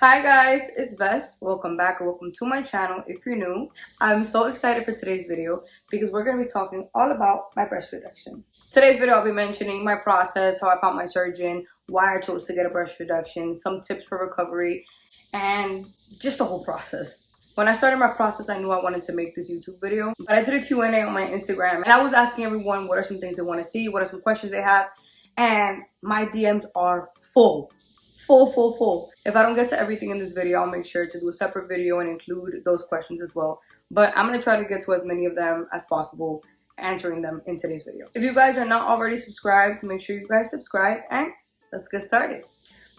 Hi guys, it's Ves. Welcome back or welcome to my channel if you're new. I'm so excited for today's video because we're going to be talking all about my breast reduction. Today's video I'll be mentioning my process, how I found my surgeon, why I chose to get a breast reduction, some tips for recovery, and just the whole process. When I started my process, I knew I wanted to make this YouTube video, but I did a Q&A on my Instagram and I was asking everyone what are some things they want to see, what are some questions they have, and my DMs are full. Full. If I don't get to everything in this video, I'll make sure to do a separate video and include those questions as well. But I'm going to try to get to as many of them as possible, answering them in today's video. If you guys are not already subscribed, make sure you guys subscribe and let's get started.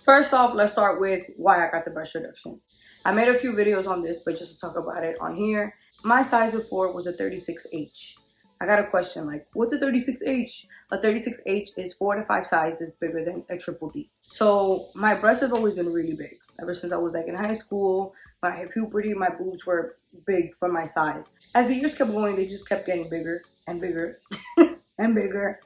First off, let's start with why I got the breast reduction. I made a few videos on this, but just to talk about it on here. My size before was a 36H. I got a question like, what's a 36H? A 36H is 4 to 5 sizes bigger than a triple D. So my breasts have always been really big. Ever since I was like in high school, when I hit puberty, my boobs were big for my size. As the years kept going, they just kept getting bigger and bigger and bigger.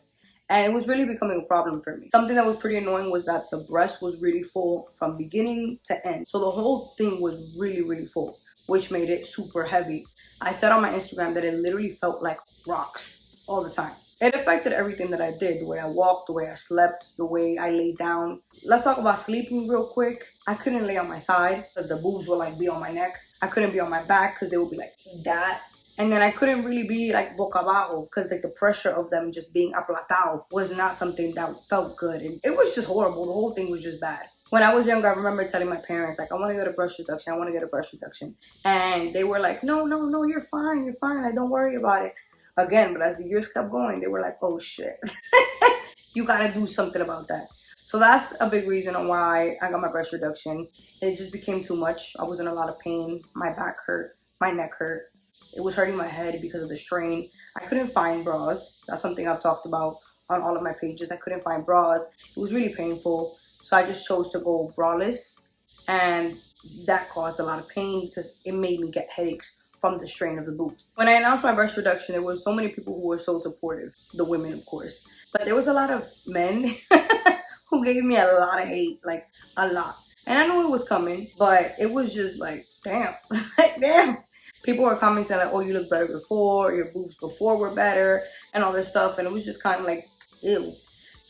And it was really becoming a problem for me. Something that was pretty annoying was that the breast was really full from beginning to end. So the whole thing was really full, which made it super heavy. I said on my Instagram that it literally felt like rocks all the time. It affected everything that I did, the way I walked, the way I slept, the way I laid down. Let's talk about sleeping real quick. I couldn't lay on my side because the boobs would like be on my neck. I couldn't be on my back because they would be like that. And then I couldn't really be like boca abajo because like the pressure of them just being aplatado was not something that felt good. And it was just horrible. The whole thing was just bad. When I was younger, I remember telling my parents, like, I want to get a breast reduction. I want to get a breast reduction. And they were like, no, you're fine. You're fine. Like, don't worry about it. Again, but as the years kept going, they were like, oh, shit. You got to do something about that. So that's a big reason on why I got my breast reduction. It just became too much. I was in a lot of pain. My back hurt. My neck hurt. It was hurting my head because of the strain. I couldn't find bras. That's something I've talked about on all of my pages. I couldn't find bras. It was really painful. So I just chose to go braless, and that caused a lot of pain because it made me get headaches from the strain of the boobs. When I announced my breast reduction, there were so many people who were so supportive, the women of course, but there was a lot of men who gave me a lot of hate, like a lot. And I knew it was coming, but it was just like, damn, damn. People were commenting like, oh, you look better before, your boobs before were better, and all this stuff, and it was just kind of like, ew.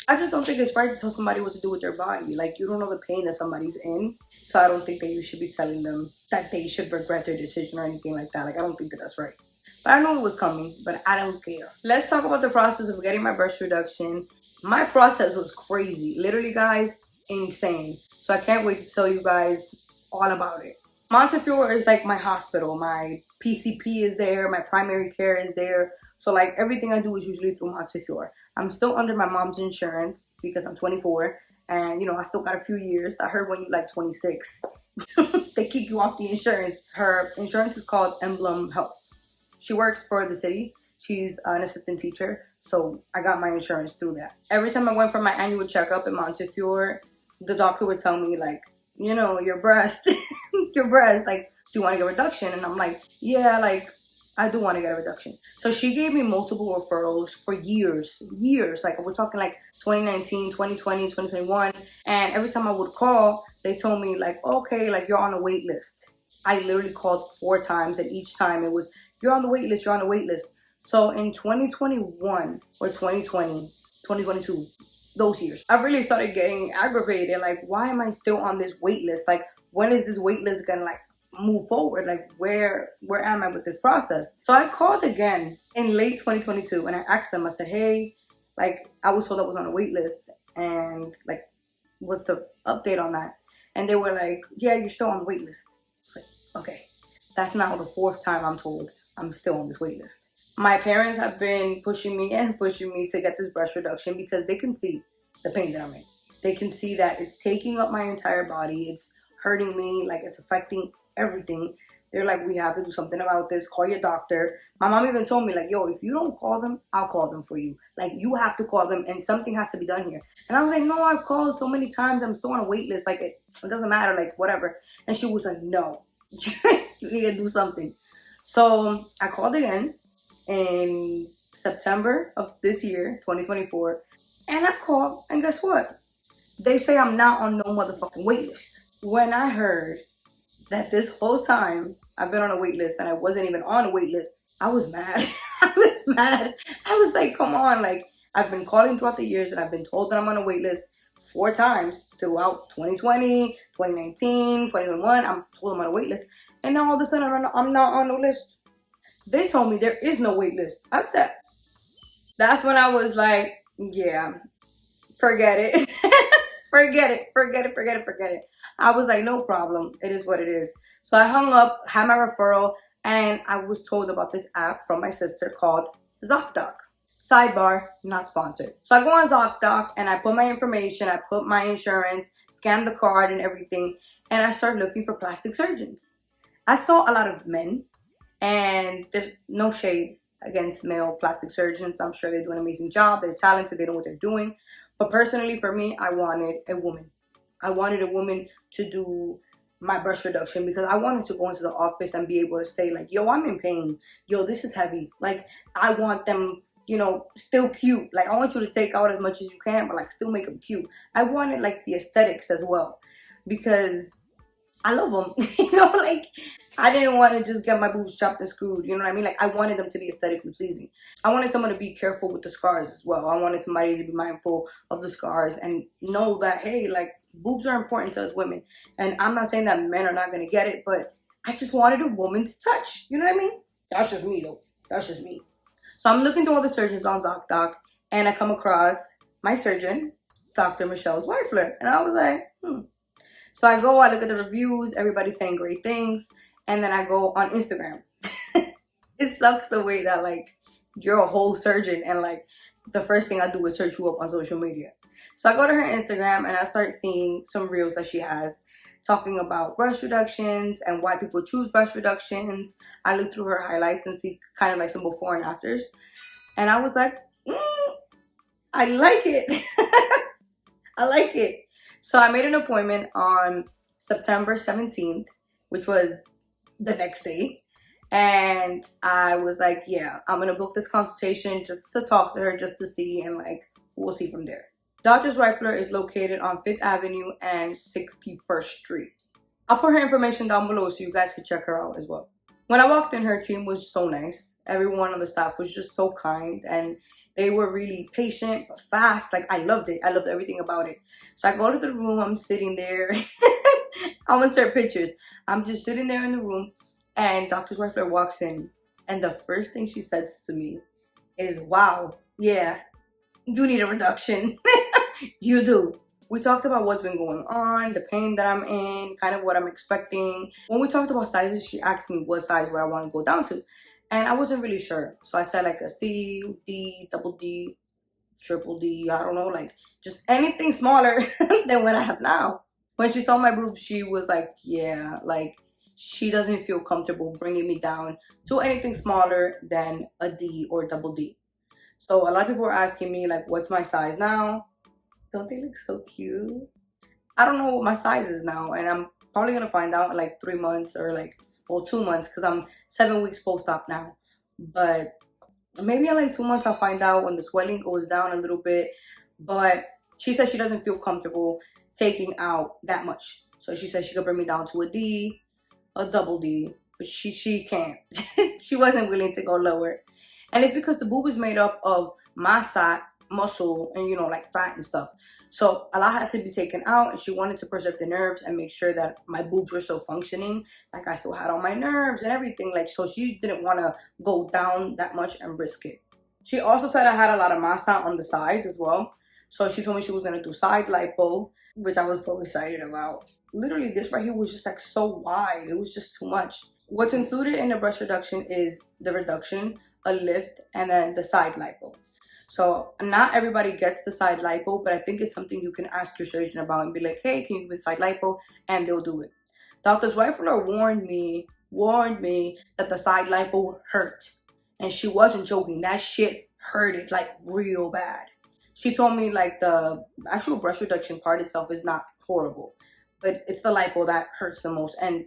I just don't think it's right to tell somebody what to do with their body. Like, you don't know the pain that somebody's in. So I don't think that you should be telling them that they should regret their decision or anything like that. Like, I don't think that that's right. But I know it was coming, but I don't care. Let's talk about the process of getting my breast reduction. My process was crazy. Literally, guys, insane. So I can't wait to tell you guys all about it. Montefiore is like my hospital. My PCP is there. My primary care is there. So like everything I do is usually through Montefiore. I'm still under my mom's insurance because I'm 24 and you know I still got a few years. I heard when you're like 26 they kick you off the insurance. Her insurance is called Emblem Health. She works for the city. She's an assistant teacher, so I got my insurance through that. Every time I went for my annual checkup in Montefiore, the doctor would tell me like, you know, your breast your breast, like, do you want to get a reduction? And I'm like, yeah, like I do want to get a reduction. So she gave me multiple referrals for years. Like we're talking like 2019, 2020, 2021. And every time I would call, they told me like, okay, like you're on a wait list. I literally called 4 times and each time it was, you're on the wait list, you're on the wait list. So in 2021 or 2020, 2022, those years, I really started getting aggravated. Like, why am I still on this wait list? Like, when is this wait list gonna like move forward? Like where am I with this process? So I called again in late 2022 and I asked them, I said, hey, like I was told I was on a wait list and like what's the update on that? And they were like, yeah, you're still on the wait list. It's like, okay, that's now the 4th time I'm told I'm still on this wait list. My parents have been pushing me to get this breast reduction because they can see the pain that I'm in. They can see that it's taking up my entire body. It's hurting me, like it's affecting everything. They're like, we have to do something about this. Call your doctor. My mom even told me like, yo, if you don't call them, I'll call them for you. Like you have to call them and something has to be done here. And I was like, no, I've called so many times. I'm still on a wait list. Like it doesn't matter, like whatever. And she was like, no, you need to do something. So I called again in September of this year, 2024. And I called and guess what? They say I'm not on no motherfucking wait list. When I heard that this whole time I've been on a wait list and I wasn't even on a wait list, I was mad. I was mad. I was like, come on. Like, I've been calling throughout the years and I've been told that I'm on a wait list 4 times throughout 2020, 2019, 2021. I'm told I'm on a wait list. And now all of a sudden I'm not on the list. They told me there is no wait list. I said, that's when I was like, yeah, forget it. Forget it. Forget it. Forget it. Forget it. I was like, no problem. It is what it is. So I hung up, had my referral, and I was told about this app from my sister called ZocDoc. Sidebar, not sponsored. So I go on ZocDoc and I put my information, I put my insurance, scan the card and everything, and I start looking for plastic surgeons. I saw a lot of men, and there's no shade against male plastic surgeons. I'm sure they do an amazing job. They're talented. They know what they're doing. But personally, for me, I wanted a woman. I wanted a woman to do my breast reduction because I wanted to go into the office and be able to say like, yo, I'm in pain. Yo, this is heavy. Like, I want them, you know, still cute. Like, I want you to take out as much as you can, but like still make them cute. I wanted like the aesthetics as well because I love them. You know, like I didn't want to just get my boobs chopped and screwed. You know what I mean? Like I wanted them to be aesthetically pleasing. I wanted someone to be careful with the scars as well. I wanted somebody to be mindful of the scars and know that, hey, like boobs are important to us women. And I'm not saying that men are not going to get it, but I just wanted a woman's touch. You know what I mean? That's just me though. That's just me. So I'm looking through all the surgeons on ZocDoc and I come across my surgeon, Dr. Michelle's Weifler. And I was like, So I go, I look at the reviews, everybody's saying great things, and then I go on Instagram. It sucks the way that like you're a whole surgeon and like the first thing I do is search you up on social media. So I go to her Instagram and I start seeing some reels that she has talking about breast reductions and why people choose breast reductions. I look through her highlights and see kind of like some before and afters. And I was like, I like it. I like it. So I made an appointment on September 17th, which was the next day. And I was like, yeah, I'm going to book this consultation just to talk to her, just to see, and like, we'll see from there. Dr. Reifler is located on 5th Avenue and 61st Street. I'll put her information down below so you guys can check her out as well. When I walked in, her team was so nice. Everyone on the staff was just so kind and they were really patient but fast. Like I loved it. I loved everything about it. So I go to the room. I'm sitting there. I'll insert pictures. I'm just sitting there in the room and Dr. Reifler walks in and the first thing she says to me is, wow, yeah, you need a reduction. You do. We talked about what's been going on, the pain that I'm in, kind of what I'm expecting. When we talked about sizes, she asked me what size would I want to go down to. And I wasn't really sure. So I said like a C, D, double D, triple D, I don't know, like just anything smaller than what I have now. When she saw my boobs, she was like, yeah, like she doesn't feel comfortable bringing me down to anything smaller than a D or double D. So a lot of people are asking me like, what's my size now? Don't they look so cute? I don't know what my size is now, and I'm probably gonna find out in like 3 months or like, well, 2 months, because I'm 7 weeks post-op now. But maybe in like 2 months I'll find out when the swelling goes down a little bit. But she says she doesn't feel comfortable taking out that much. So she said she could bring me down to a D, a double D, but she can't. She wasn't willing to go lower. And it's because the boob is made up of massa, muscle, and you know, like fat and stuff. So a lot had to be taken out, and she wanted to preserve the nerves and make sure that my boobs were still functioning. Like I still had all my nerves and everything. Like, so she didn't want to go down that much and risk it. She also said I had a lot of massa on the sides as well. So she told me she was going to do side lipo, which I was so excited about. Literally, this right here was just like so wide. It was just too much. What's included in the breast reduction is the reduction, a lift, and then the side lipo. So not everybody gets the side lipo, but I think it's something you can ask your surgeon about and be like, hey, can you give me side lipo? And they'll do it. Dr. Zweifler warned me that the side lipo hurt. And she wasn't joking. That shit hurted like real bad. She told me like the actual breast reduction part itself is not horrible, but it's the lipo that hurts the most and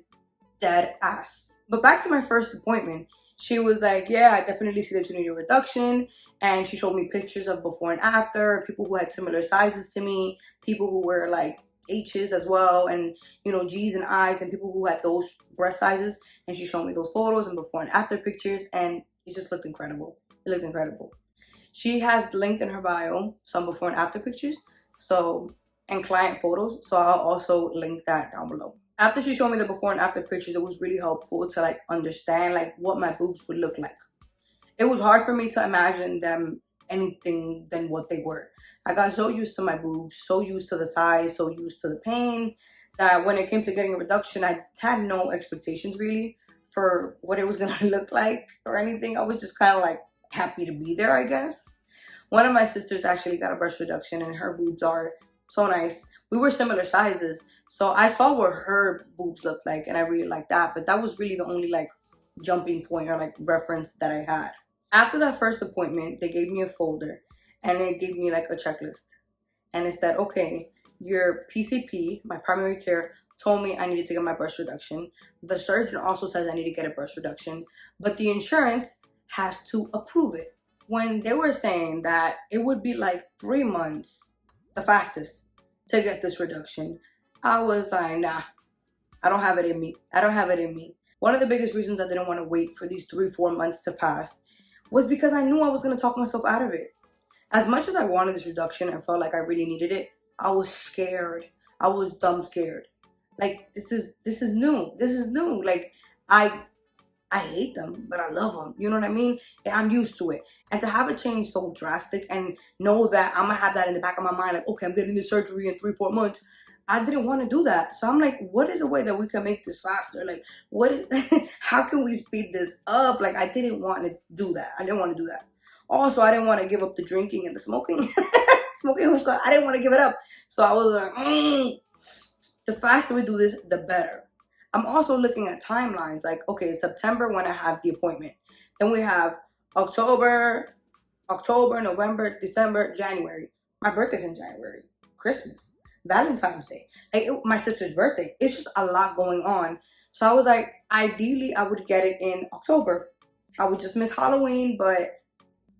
dead ass. But back to my first appointment, she was like, yeah, I definitely see that you need a reduction. And she showed me pictures of before and after, people who had similar sizes to me, people who were like H's as well, and G's and I's, and people who had those breast sizes. And she showed me those photos and before and after pictures, and it just looked incredible. It looked incredible. She has linked in her bio some before and after pictures, so, and client photos, so I'll also link that down below. After she showed me the before and after pictures, it was really helpful to like understand like what my boobs would look like. It was hard for me to imagine them anything than what they were. I got so used to my boobs, so used to the size, so used to the pain, that when it came to getting a reduction, I had no expectations really for what it was gonna look like or anything. I was just kind of like happy to be there, I guess. One of my sisters actually got a breast reduction and her boobs are so nice. We were similar sizes, so I saw what her boobs looked like and I really liked that, but that was really the only like jumping point or like reference that I had. After that first appointment, they gave me a folder and it gave me like a checklist. And it said, okay, your PCP, my primary care, told me I needed to get my breast reduction. The surgeon also says I need to get a breast reduction, but the insurance has to approve it. When they were saying that it would be like 3 months, the fastest, to get this reduction, I was like, nah, I don't have it in me. I don't have it in me. One of the biggest reasons I didn't want to wait for these 3-4 months to pass was because I knew I was going to talk myself out of it. As much as I wanted this reduction and felt like I really needed it, I was scared. I was dumb scared. Like, this is new. This is new. Like, I hate them, but I love them. You know what I mean? And I'm used to it. And to have a change so drastic and know that I'm going to have that in the back of my mind, like, okay, I'm getting this surgery in 3-4 months. I didn't want to do that. So I'm like, what is a way that we can make this faster? Like, what is, how can we speed this up? Like, I didn't want to do that. I didn't want to do that. Also, I didn't want to give up the drinking and the smoking. Smoking hookah, I didn't want to give it up. So I was like, the faster we do this, the better. I'm also looking at timelines. Like, okay, September when I have the appointment. Then we have October, November, December, January. My birthday's in January. Christmas. Valentine's Day, like my sister's birthday. It's just a lot going on. So I was like, ideally, I would get it in October. I would just miss Halloween, but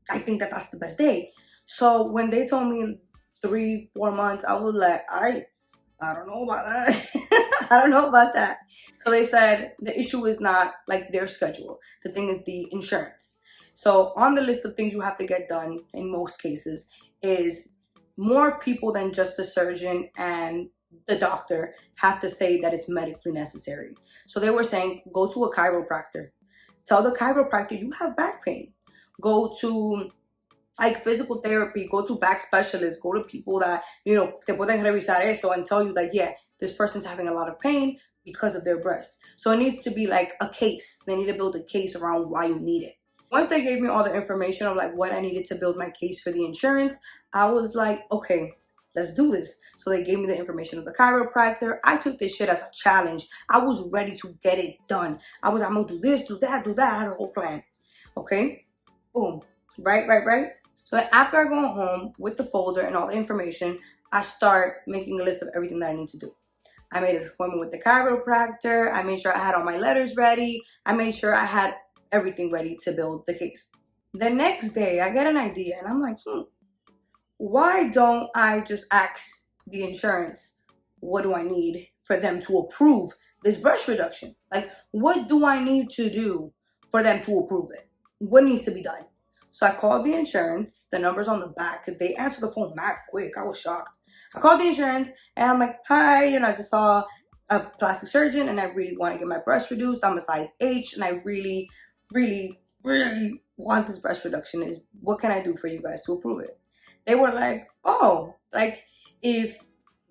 I think that that's the best day. So when they told me 3-4 months, I was like, I don't know about that. I don't know about that. So they said the issue is not like their schedule. The thing is the insurance. So on the list of things you have to get done in most cases is more people than just the surgeon and the doctor have to say that it's medically necessary. So they were saying, go to a chiropractor. Tell the chiropractor you have back pain. Go to like physical therapy, go to back specialists, go to people that, te pueden revisar eso and tell you that, yeah, this person's having a lot of pain because of their breast. So it needs to be like a case. They need to build a case around why you need it. Once they gave me all the information of like what I needed to build my case for the insurance, I was like, okay, let's do this. So they gave me the information of the chiropractor. I took this shit as a challenge. I was ready to get it done. I'm gonna do this, do that, do that. I had a whole plan. Okay, boom, right. So then after I go home with the folder and all the information, I start making a list of everything that I need to do. I made an appointment with the chiropractor. I made sure I had all my letters ready. I made sure I had everything ready to build the case. The next day, I get an idea and I'm like, why don't I just ask the insurance, what do I need for them to approve this breast reduction? Like, what do I need to do for them to approve it? What needs to be done? So I called the insurance, the number's on the back. They answered the phone mad quick. I was shocked. I called the insurance and I'm like, hi, I just saw a plastic surgeon and I really want to get my breast reduced. I'm a size H and I really want this breast reduction. What can I do for you guys to approve it? They were like, oh, like if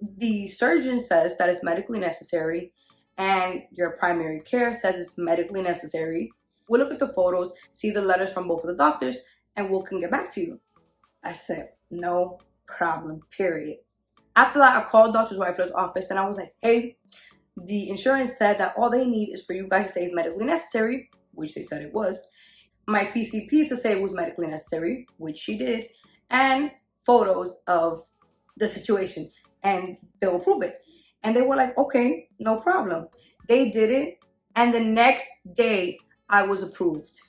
the surgeon says that it's medically necessary and your primary care says it's medically necessary, we'll look at the photos, see the letters from both of the doctors, and we can get back to you. I said, no problem, period. After that, I called Dr. Zweifler's office and I was like, hey, the insurance said that all they need is for you guys to say it's medically necessary, which they said it was. My PCP to say it was medically necessary, which she did, and photos of the situation, and they'll approve it. And they were like, okay, no problem. They did it, and the next day I was approved.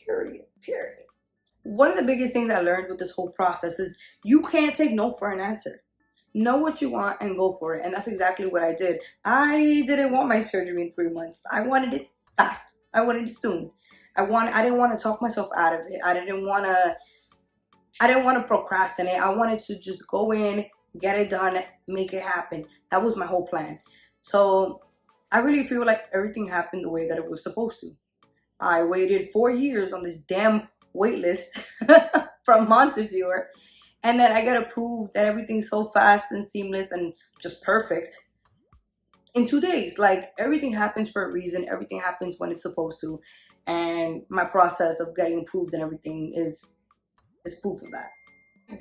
Period. One of the biggest things I learned with this whole process is you can't take no for an answer. Know what you want and go for it. And that's exactly what I did. I didn't want my surgery in 3 months. I wanted it fast. I wanted it soon. I didn't want to talk myself out of it. I didn't want to procrastinate. I wanted to just go in, get it done, make it happen. That was my whole plan. So I really feel like everything happened the way that it was supposed to. I waited 4 years on this damn wait list from Montefiore, and then I get approved that everything's so fast and seamless and just perfect in 2 days. Like, everything happens for a reason. Everything happens when it's supposed to. And my process of getting approved and everything is proof of that.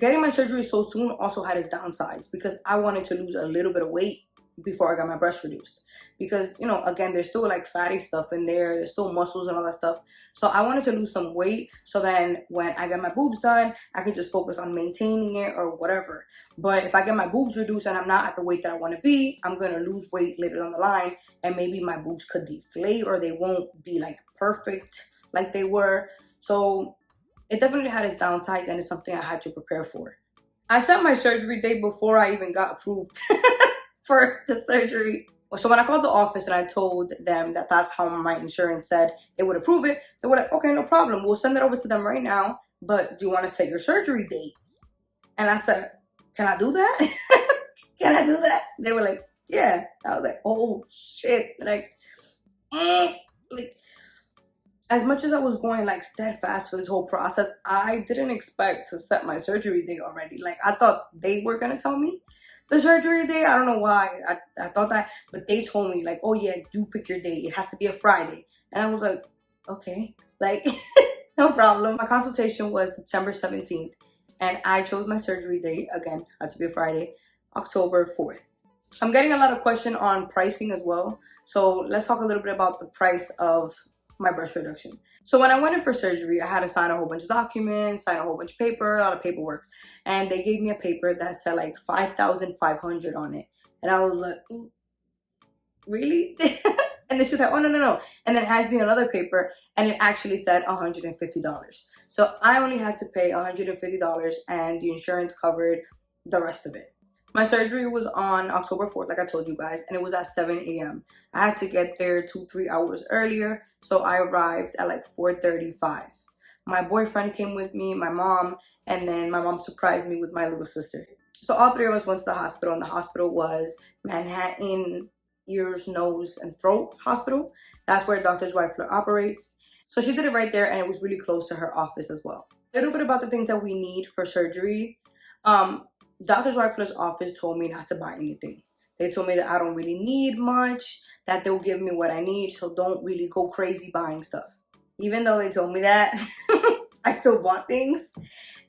Getting my surgery so soon also had its downsides because I wanted to lose a little bit of weight before I got my breast reduced. Because, you know, again, there's still like fatty stuff in there. There's still muscles and all that stuff. So I wanted to lose some weight so then when I get my boobs done, I could just focus on maintaining it or whatever. But if I get my boobs reduced and I'm not at the weight that I want to be, I'm going to lose weight later down the line. And maybe my boobs could deflate or they won't be like perfect like they were. So it definitely had its downsides and it's something I had to prepare for. I set my surgery date before I even got approved for the surgery. So when I called the office and I told them that that's how my insurance said they would approve it, they were like, okay, no problem. We'll send it over to them right now. But do you want to set your surgery date? And I said, can I do that? Can I do that? They were like, yeah. I was like, oh shit. Like, as much as I was going like steadfast for this whole process, I didn't expect to set my surgery date already. Like, I thought they were gonna tell me the surgery day. I don't know why. I thought that, but they told me like, oh yeah, you pick your date. It has to be a Friday. And I was like, okay, like no problem. My consultation was September 17th and I chose my surgery date, again, had to be a Friday, October 4th. I'm getting a lot of question on pricing as well. So let's talk a little bit about the price of my breast reduction. So when I went in for surgery, I had to sign a whole bunch of documents, sign a whole bunch of paper, a lot of paperwork. And they gave me a paper that said like 5,500 on it. And I was like, really? And then she's like, oh, no. And then hands me another paper and it actually said $150. So I only had to pay $150 and the insurance covered the rest of it. My surgery was on October 4th, like I told you guys, and it was at 7 a.m. I had to get there 2-3 hours earlier, so I arrived at like 4:35. My boyfriend came with me, my mom, and then my mom surprised me with my little sister. So all three of us went to the hospital, and the hospital was Manhattan Ears, Nose, and Throat Hospital. That's where Dr. Zweifler operates. So she did it right there, and it was really close to her office as well. A little bit about the things that we need for surgery. Dr. Zweifler's office told me not to buy anything. They told me that I don't really need much, that they'll give me what I need, so don't really go crazy buying stuff. Even though they told me that, I still bought things.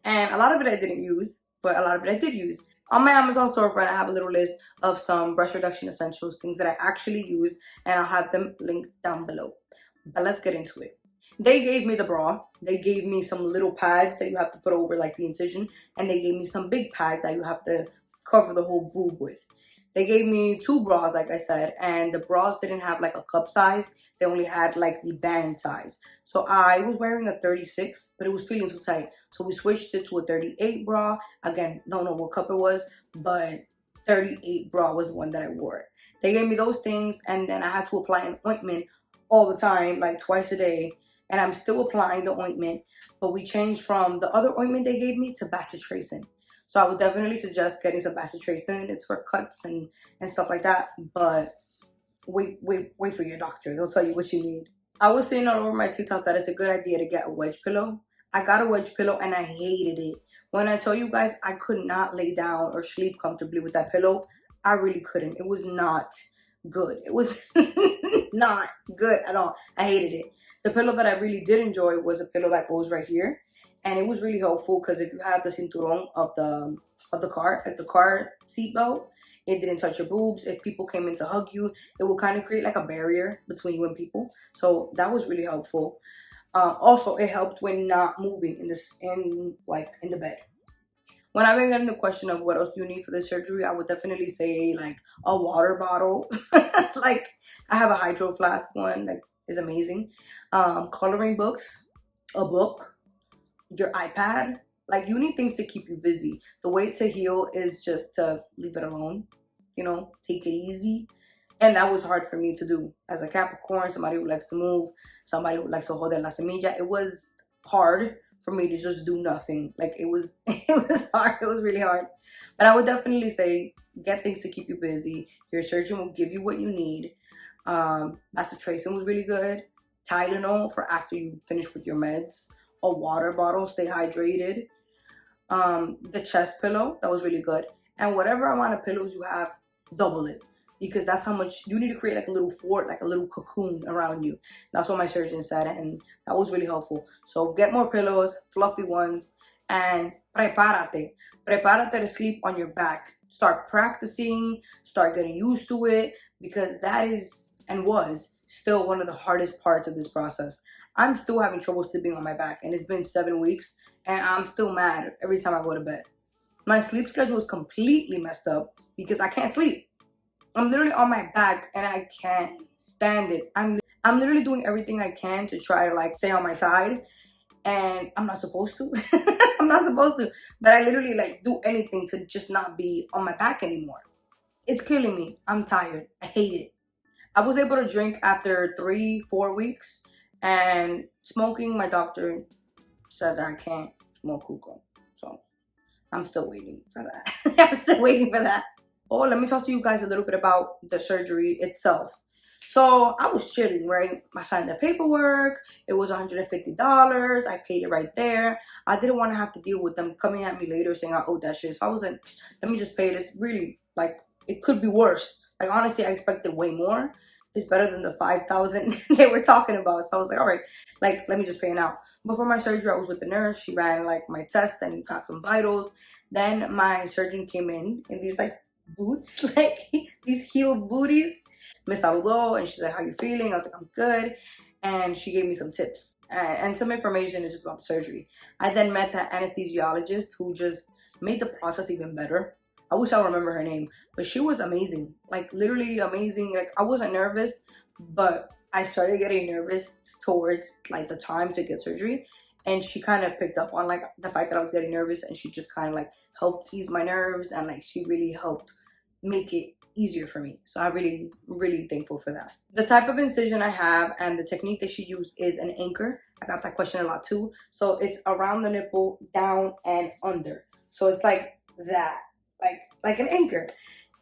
And a lot of it I didn't use, but a lot of it I did use. On my Amazon storefront, I have a little list of some breast reduction essentials, things that I actually use, and I'll have them linked down below. But let's get into it. They gave me the bra. They gave me some little pads that you have to put over like the incision. And they gave me some big pads that you have to cover the whole boob with. They gave me 2 bras, like I said. And the bras didn't have like a cup size. They only had like the band size. So I was wearing a 36, but it was feeling too tight. So we switched it to a 38 bra. Again, don't know what cup it was, but 38 bra was the one that I wore. They gave me those things. And then I had to apply an ointment all the time, like twice a day. And I'm still applying the ointment, but we changed from the other ointment they gave me to bacitracin. So I would definitely suggest getting some bacitracin. It's for cuts and stuff like that. But wait for your doctor. They'll tell you what you need. I was saying all over my TikTok that it's a good idea to get a wedge pillow. I got a wedge pillow and I hated it. When I tell you guys I could not lay down or sleep comfortably with that pillow, I really couldn't. It was not good. It was not good at all. I hated it. The pillow that I really did enjoy was a pillow that goes right here, and it was really helpful because if you have the cinturón of the car, like the car seat belt, it didn't touch your boobs. If people came in to hug you, it would kind of create like a barrier between you and people. So that was really helpful. Also, it helped when not moving in the bed. When I've been getting the question of what else do you need for the surgery, I would definitely say like a water bottle. Like I have a hydro flask one that is amazing. Coloring books, a book, your iPad, Like, you need things to keep you busy. The way to heal is just to leave it alone, you know, take it easy. And that was hard for me to do. As a Capricorn, somebody who likes to move, somebody who likes to hold la semilla, it was hard for me to just do nothing. Like, it was hard. It was really hard. But I would definitely say get things to keep you busy. Your surgeon will give you what you need. Tracing was really good. Tylenol for after you finish with your meds. A water bottle, stay hydrated. The chest pillow, that was really good. And whatever amount of pillows you have, double it. Because that's how much you need to create, like a little fort, like a little cocoon around you. That's what my surgeon said, and that was really helpful. So get more pillows, fluffy ones, and prepárate. Prepárate to sleep on your back. Start practicing, start getting used to it, because that is and was still one of the hardest parts of this process. I'm still having trouble sleeping on my back, and it's been 7 weeks, and I'm still mad every time I go to bed. My sleep schedule is completely messed up because I can't sleep. I'm literally on my back and I can't stand it. I'm literally doing everything I can to try to like stay on my side, and I'm not supposed to. I'm not supposed to, but I literally like do anything to just not be on my back anymore. It's killing me. I'm tired. I hate it. I was able to drink after 3-4 weeks, and smoking, my doctor said that I can't smoke hookah. So I'm still waiting for that. I'm still waiting for that. Oh, let me talk to you guys a little bit about the surgery itself. So I was chilling, right? I signed the paperwork. It was $150. I paid it right there. I didn't want to have to deal with them coming at me later saying I owed that shit. So I was like, let me just pay this. Really, like, it could be worse. Like, honestly, I expected way more. It's better than the 5,000 they were talking about. So I was like, all right, like, let me just pay it now. Before my surgery, I was with the nurse. She ran like my test and got some vitals. Then my surgeon came in these like boots, like these heeled booties. Me saludó and she's like, how you feeling? I was like, I'm good. And she gave me some tips and some information just about the surgery. I then met the anesthesiologist who just made the process even better. I wish I remember her name, but she was amazing, like literally amazing. Like, I wasn't nervous, but I started getting nervous towards like the time to get surgery. And she kind of picked up on like the fact that I was getting nervous, and she just kind of like helped ease my nerves, and like she really helped make it easier for me. So I'm really thankful for that. The type of incision I have and the technique that she used is an anchor. I got that question a lot too. So it's around the nipple, down and under. So it's like that, like an anchor.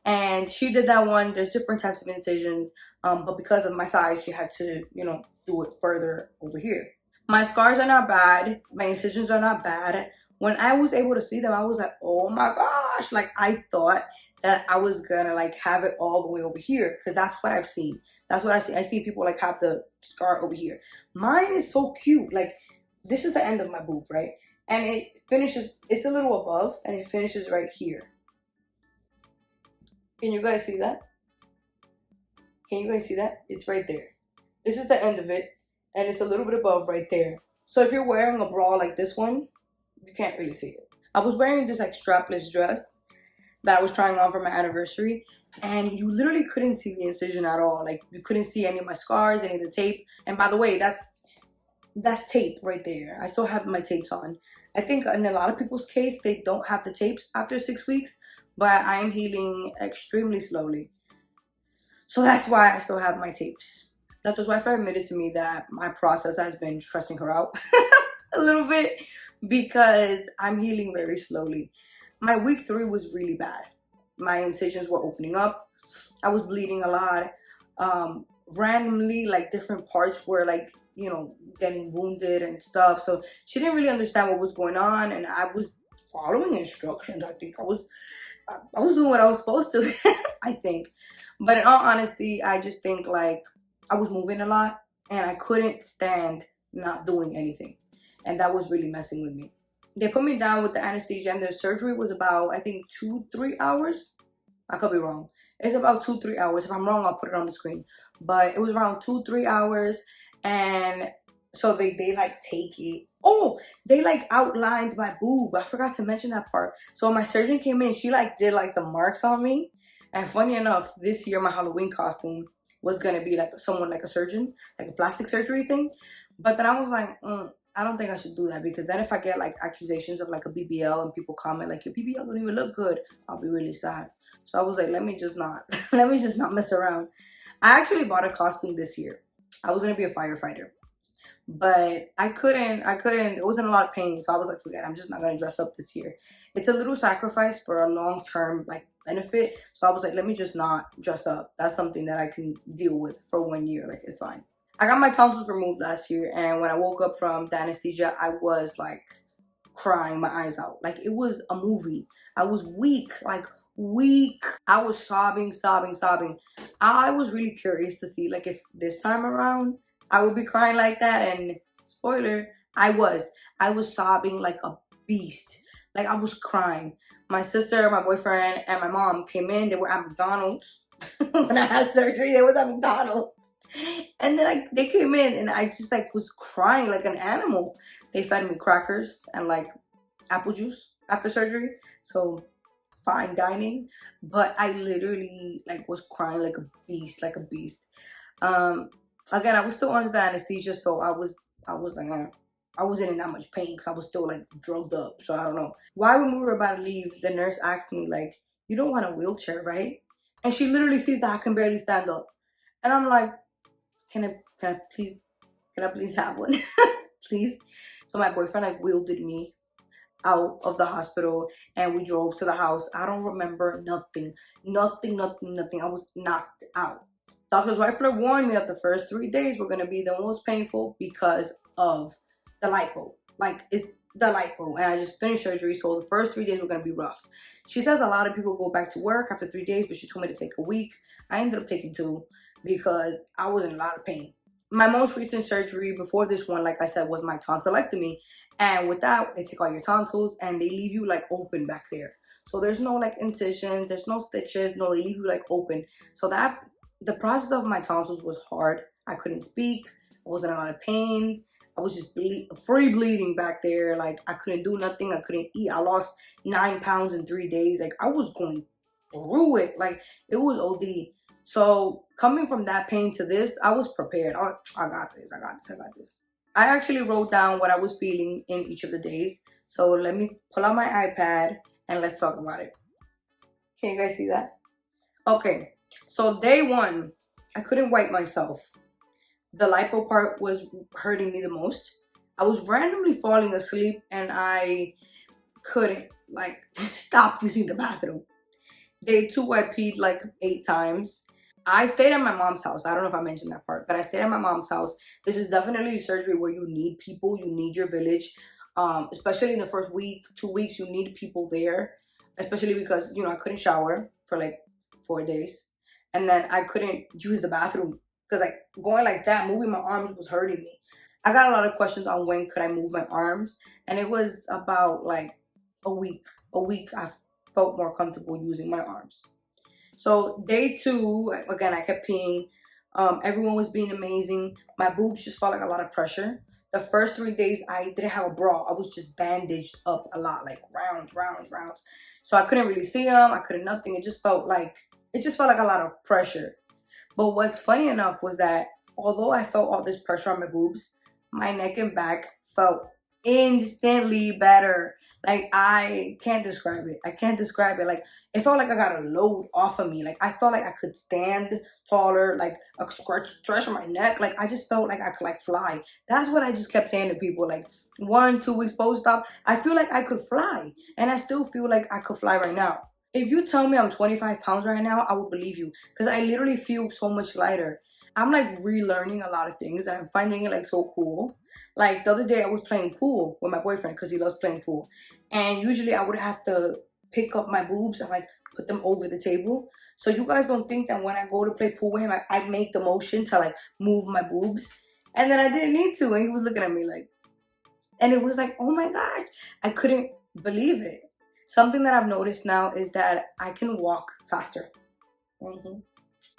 And she did that one. There's different types of incisions, but because of my size, she had to, you know, do it further over here. My scars are not bad. My incisions are not bad. When I was able to see them, I was like, oh my gosh. Like, I thought that I was gonna like have it all the way over here, because that's what I've seen. That's what I see. I see people like have the scar over here. Mine is so cute. Like, this is the end of my boob, right? And it finishes, it's a little above, and it finishes right here. Can you guys see that? Can you guys see that? It's right there. This is the end of it, and it's a little bit above right there. So if you're wearing a bra like this one, you can't really see it. I was wearing this like strapless dress that I was trying on for my anniversary, and you literally couldn't see the incision at all. Like, you couldn't see any of my scars, any of the tape. And by the way, that's tape right there. I still have my tapes on. I think in a lot of people's case, they don't have the tapes after 6 weeks, but I am healing extremely slowly. So that's why I still have my tapes. Doctor's wife admitted to me that my process has been stressing her out a little bit because I'm healing very slowly. My week 3 was really bad. My incisions were opening up. I was bleeding a lot. Randomly, like, different parts were like, you know, getting wounded and stuff. So she didn't really understand what was going on, and I was following instructions. I think I was doing what I was supposed to, I think. But in all honesty, I just think like I was moving a lot, and I couldn't stand not doing anything. And that was really messing with me. They put me down with the anesthesia, and the surgery was about, I think, 2-3 hours. I could be wrong. It's about 2-3 hours. If I'm wrong, I'll put it on the screen. But it was around 2-3 hours. And so they like take it. Oh, they like outlined my boob. I forgot to mention that part. So when my surgeon came in, she like did like the marks on me. And funny enough, this year my Halloween costume was gonna be like someone like a surgeon, like a plastic surgery thing. But then I was like, I don't think I should do that, because then if I get like accusations of like a BBL and people comment like your BBL don't even look good, I'll be really sad. So I was like, let me just not, let me just not mess around. I actually bought a costume this year. I was gonna be a firefighter, but I couldn't, it wasn't a lot of pain. So I was like, forget it, I'm just not gonna dress up this year. It's a little sacrifice for a long-term like benefit. So I was like, let me just not dress up. That's something that I can deal with for 1 year. Like, it's fine. I got my tonsils removed last year, and when I woke up from the anesthesia, I was like crying my eyes out. Like, it was a movie. I was weak, like weak. I was sobbing, sobbing, sobbing. I was really curious to see like if this time around I would be crying like that. And spoiler, I was. I was sobbing like a beast. Like, I was crying. My sister, my boyfriend, and my mom came in. They were at McDonald's when I had surgery. They was at McDonald's. And then they came in, and I just like was crying like an animal. They fed me crackers and like apple juice after surgery. So fine dining. But I literally like was crying like a beast, like a beast. Um Again, I was still under the anesthesia, so I was like, I wasn't in that much pain because I was still like drugged up. So I don't know. Why, when we were about to leave, the nurse asked me like, you don't want a wheelchair, right? And she literally sees that I can barely stand up. And I'm like, can I please have one? Please. So my boyfriend like wheeled me out of the hospital, and we drove to the house. I don't remember nothing. Nothing, nothing, nothing. I was knocked out. Dr. Zweifler warned me that the first 3 days were going to be the most painful because of the lipo. Like, it's the lipo. And I just finished surgery, so the first 3 days were going to be rough. She says a lot of people go back to work after 3 days, but she told me to take a week. I ended up taking 2 because I was in a lot of pain. My most recent surgery before this one, like I said, was my tonsillectomy. And with that, they take all your tonsils and they leave you like open back there. So there's no like incisions, there's no stitches, no, they leave you like open. So that the process of my tonsils was hard. I couldn't speak. I wasn't in a lot of pain. I was just free bleeding back there. Like, I couldn't do nothing. I couldn't eat. I lost 9 pounds in 3 days. Like, I was going through it. Like, it was OD. So coming from that pain to this, I was prepared. Oh, I got this. I got this. I got this. I actually wrote down what I was feeling in each of the days. So let me pull out my iPad and let's talk about it. Can you guys see that? Okay. So day 1, I couldn't wipe myself. The lipo part was hurting me the most. I was randomly falling asleep and I couldn't like stop using the bathroom. Day 2, I peed like 8 times. I stayed at my mom's house. I don't know if I mentioned that part, but I stayed at my mom's house. This is definitely a surgery where you need people, you need your village. Especially in the first week, 2 weeks, you need people there. Especially because, I couldn't shower for like 4 days. And then I couldn't use the bathroom because like going like that, moving my arms was hurting me. I got a lot of questions on when could I move my arms. And it was about like a week. A week I felt more comfortable using my arms. So day 2, again, I kept peeing. Everyone was being amazing. My boobs just felt like a lot of pressure. The first 3 days, I didn't have a bra. I was just bandaged up a lot, like rounds, rounds, rounds. So I couldn't really see them. I couldn't nothing. It just felt like a lot of pressure. But what's funny enough was that although I felt all this pressure on my boobs, my neck and back felt instantly better. Like, I can't describe it. I can't describe it. Like, it felt like I got a load off of me. Like, I felt like I could stand taller. Like, I could stretch my neck. Like, I just felt like I could like fly. That's what I just kept saying to people. Like, 1-2 weeks post-op, I feel like I could fly. And I still feel like I could fly right now. If you tell me I'm 25 pounds right now, I will believe you. Because I literally feel so much lighter. I'm like relearning a lot of things and I'm finding it like so cool. Like, the other day I was playing pool with my boyfriend because he loves playing pool. And usually I would have to pick up my boobs and like put them over the table. So you guys don't think that when I go to play pool with him, I make the motion to like move my boobs. And then I didn't need to. And he was looking at me like, and it was like, oh my gosh, I couldn't believe it. Something that I've noticed now is that I can walk faster.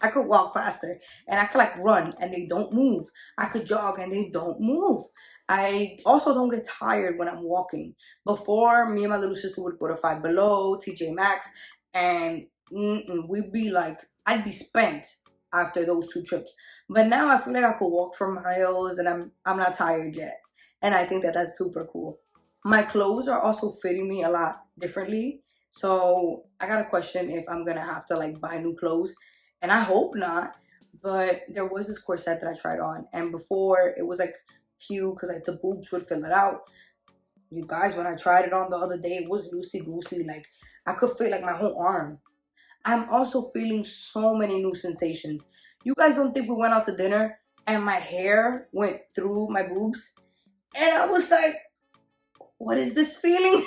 I could walk faster and I could like run and they don't move. I could jog and they don't move. I also don't get tired when I'm walking. Before, me and my little sister would go to Five Below, TJ Maxx, and we'd be like, I'd be spent after those 2 trips. But now I feel like I could walk for miles and I'm not tired yet. And I think that that's super cool. My clothes are also fitting me a lot differently. So I got a question if I'm gonna have to like buy new clothes. And I hope not. But there was this corset that I tried on. And before it was like cute because like the boobs would fill it out. You guys, when I tried it on the other day, it was loosey goosey. Like I could feel like my whole arm. I'm also feeling so many new sensations. You guys don't think we went out to dinner and my hair went through my boobs? And I was like, what is this feeling?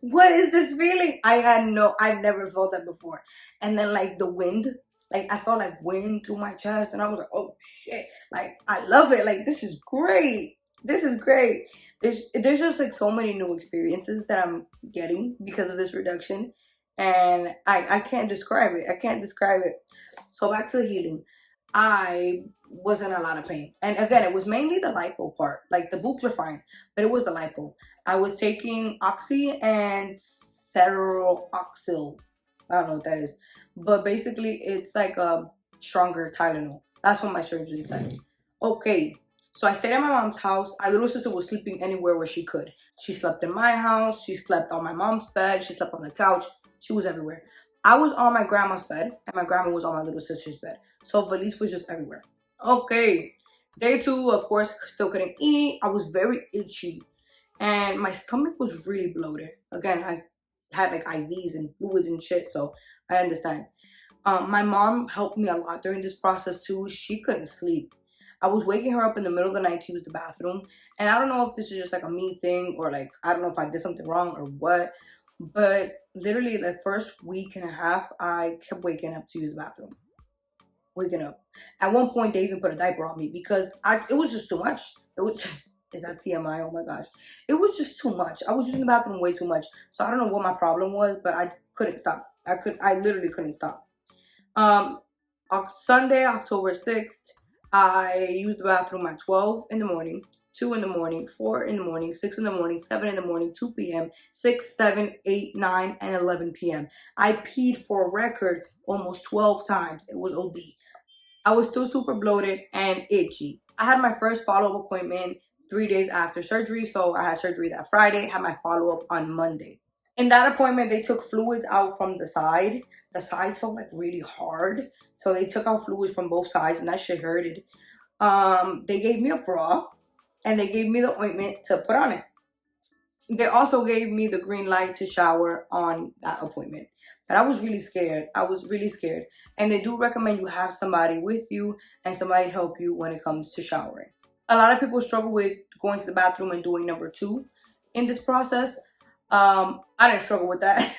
What is this feeling? I've never felt that before. And then like the wind, like I felt like wind through my chest and I was like, oh shit. Like I love it. Like this is great. This is great. There's just like so many new experiences that I'm getting because of this reduction. And I can't describe it. I can't describe it. So back to the healing. I was in a lot of pain. And again, it was mainly the lipo part. Like the boobs were fine, but it was the lipo. I was taking oxy and cereroxyl. I don't know what that is. But basically, it's like a stronger Tylenol. That's what my surgeon said. Okay. So I stayed at my mom's house. My little sister was sleeping anywhere where she could. She slept in my house. She slept on my mom's bed. She slept on the couch. She was everywhere. I was on my grandma's bed, and my grandma was on my little sister's bed. So Valise was just everywhere. Okay. Day 2, of course, still couldn't eat. I was very itchy. And my stomach was really bloated. Again, I had like IVs and fluids and shit, so I understand. My mom helped me a lot during this process too. She couldn't sleep. I was waking her up in the middle of the night to use the bathroom. And I don't know if this is just like a me thing or like, I don't know if I did something wrong or what. But literally the first week and a half, I kept waking up to use the bathroom. Waking up. At one point, they even put a diaper on me because it was just too much. It was, is that TMI? Oh my gosh. It was just too much. I was using the bathroom way too much. So I don't know what my problem was, but I couldn't stop. I literally couldn't stop. On Sunday, October 6th, I used the bathroom at 12 in the morning, 2 in the morning, 4 in the morning, 6 in the morning, 7 in the morning, 2 p.m., 6, 7, 8, 9, and 11 p.m. I peed for a record almost 12 times. It was OD. I was still super bloated and itchy. I had my first follow-up appointment 3 days after surgery. So I had surgery that Friday, had my follow-up on Monday. In that appointment, they took fluids out from the side. The sides felt like really hard. So they took out fluids from both sides and that shit hurted. They gave me a bra and they gave me the ointment to put on it. They also gave me the green light to shower on that appointment. But I was really scared. I was really scared. And they do recommend you have somebody with you and somebody help you when it comes to showering. A lot of people struggle with going to the bathroom and doing number 2 in this process. I didn't struggle with that.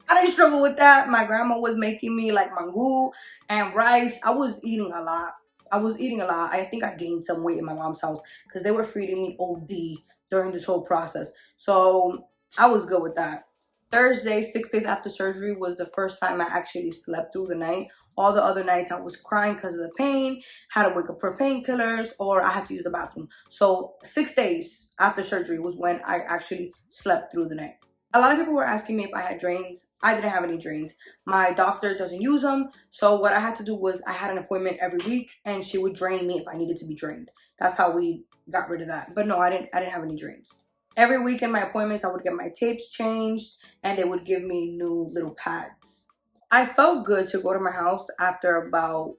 I didn't struggle with that. My grandma was making me like mango and rice. I was eating a lot. I think I gained some weight in my mom's house because they were feeding me OD during this whole process. So I was good with that. Thursday, 6 days after surgery, was the first time I actually slept through the night. All the other nights I was crying because of the pain, had to wake up for painkillers, or I had to use the bathroom. So 6 days after surgery was when I actually slept through the night. A lot of people were asking me if I had drains. I didn't have any drains. My doctor doesn't use them. So what I had to do was I had an appointment every week and she would drain me if I needed to be drained. That's how we got rid of that. But no, I didn't have any drains. Every week in my appointments, I would get my tapes changed and they would give me new little pads. I felt good to go to my house after about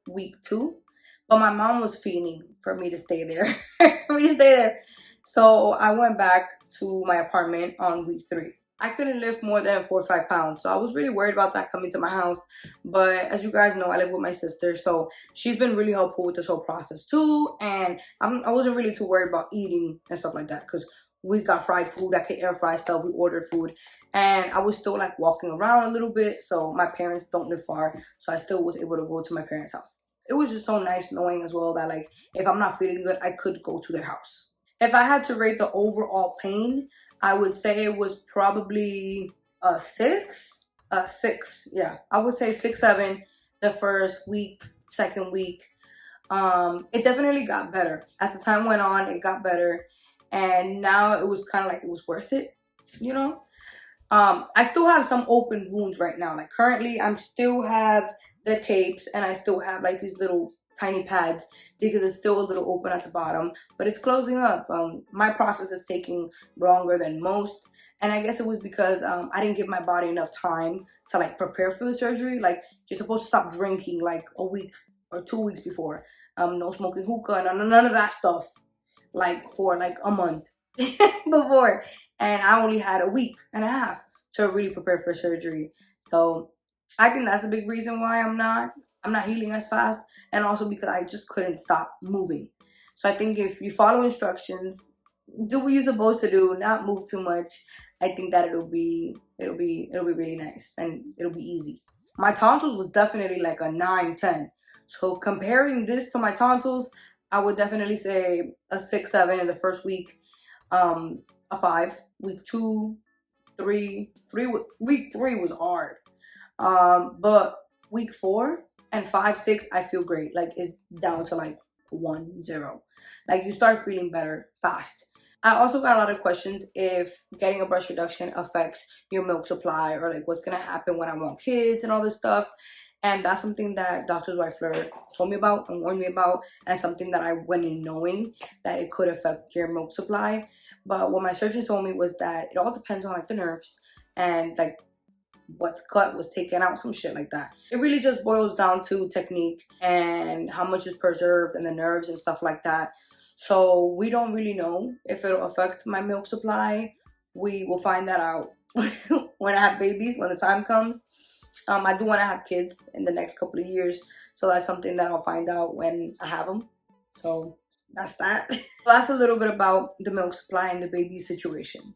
week 2, but my mom was fiending for me to stay there, So I went back to my apartment on week 3. I couldn't lift more than 4 or 5 pounds, so I was really worried about that coming to my house. But as you guys know, I live with my sister, so she's been really helpful with this whole process too. And I wasn't really too worried about eating and stuff like that because we got fried food. I could air fry stuff. We ordered food. And I was still like walking around a little bit. So my parents don't live far. So I still was able to go to my parents' house. It was just so nice knowing as well that like if I'm not feeling good, I could go to their house. If I had to rate the overall pain, I would say it was probably a 6. A 6, yeah. I would say 6, 7 the first week, second week. It definitely got better. As the time went on, it got better. And now it was kind of like it was worth it, you know? I still have some open wounds right now. Like currently, I still have the tapes and I still have like these little tiny pads because it's still a little open at the bottom, but it's closing up. My process is taking longer than most, and I guess it was because I didn't give my body enough time to like prepare for the surgery. Like, you're supposed to stop drinking like a week or 2 weeks before. No smoking hookah, none of that stuff, like for like a month before, and I only had a week and a half to really prepare for surgery. So I think that's a big reason why I'm not healing as fast, and also because I just couldn't stop moving. So I think if you follow instructions, do what you're supposed to do, not move too much, I think that it'll be really nice and it'll be easy. My tonsils was definitely like a 9, 10. So comparing this to my tonsils, I would definitely say a 6, 7 in the first week, a 5. Week 2, 3, week 3 was hard. But week 4 and 5, 6, I feel great. Like, it's down to like 1, 0. Like, you start feeling better fast. I also got a lot of questions if getting a breast reduction affects your milk supply, or like what's gonna happen when I want kids and all this stuff. And that's something that Dr. Zweifler told me about and warned me about, and something that I went in knowing that it could affect your milk supply. But what my surgeon told me was that it all depends on like the nerves and like what's cut was taken out, some shit like that. It really just boils down to technique and how much is preserved and the nerves and stuff like that. So we don't really know if it'll affect my milk supply. We will find that out when I have babies, when the time comes. I do want to have kids in the next couple of years, so that's something that I'll find out when I have them. So that's that. That's a little bit about the milk supply and the baby situation.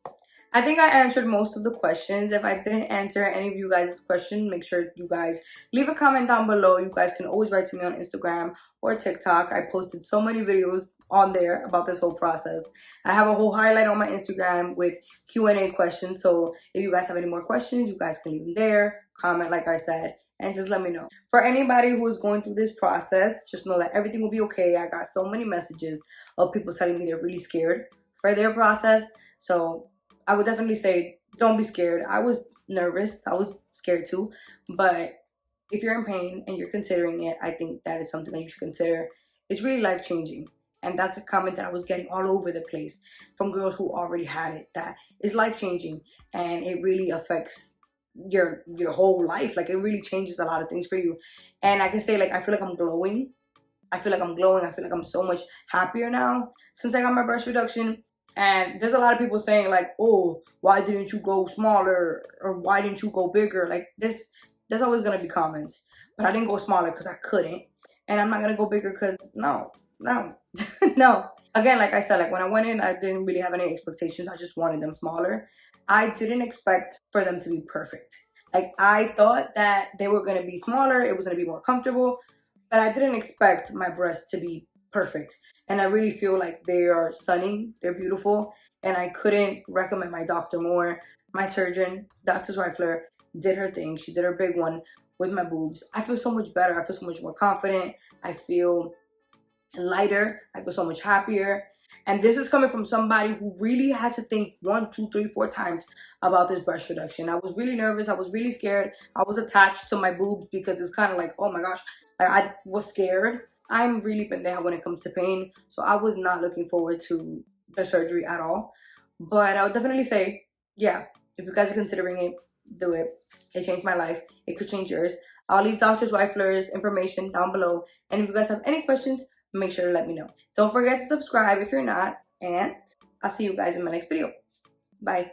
I think I answered most of the questions. If I didn't answer any of you guys' question, make sure you guys leave a comment down below. You guys can always write to me on Instagram or TikTok. I posted so many videos on there about this whole process. I have a whole highlight on my Instagram with Q&A questions. So if you guys have any more questions, you guys can leave them there. Comment, like I said, and just let me know. For anybody who is going through this process, just know that everything will be okay. I got so many messages of people telling me they're really scared for their process. So I would definitely say don't be scared. I was nervous. I was scared too. But if you're in pain and you're considering it, I think that is something that you should consider. It's really life-changing. And that's a comment that I was getting all over the place from girls who already had it. That is life-changing, and it really affects your whole life. Like, it really changes a lot of things for you. And I can say, like, I feel like I'm glowing. I feel like I'm glowing. I feel like I'm so much happier now since I got my breast reduction. And there's a lot of people saying like, oh, why didn't you go smaller, or why didn't you go bigger? Like, there's always gonna be comments. But I didn't go smaller because I couldn't, and I'm not gonna go bigger because no. No. Again, like I said, like when I went in, I didn't really have any expectations. I just wanted them smaller. I didn't expect for them to be perfect. Like, I thought that they were gonna be smaller, it was gonna be more comfortable, but I didn't expect my breasts to be perfect. And I really feel like they are stunning, they're beautiful, and I couldn't recommend my doctor more. My surgeon, Dr. Zweifler, did her thing. She did her big one with my boobs. I feel so much better. I feel so much more confident. I feel lighter. I feel so much happier. And this is coming from somebody who really had to think 1, 2, 3, 4 times about this breast reduction. I was really nervous. I was really scared. I was attached to my boobs because it's kind of like, oh my gosh, I was scared. I'm really pendeja when it comes to pain, so I was not looking forward to the surgery at all. But I would definitely say, yeah, if you guys are considering it, do it. It changed my life. It could change yours. I'll leave Dr. Zweifler's information down below. And if you guys have any questions, make sure to let me know. Don't forget to subscribe if you're not. And I'll see you guys in my next video. Bye.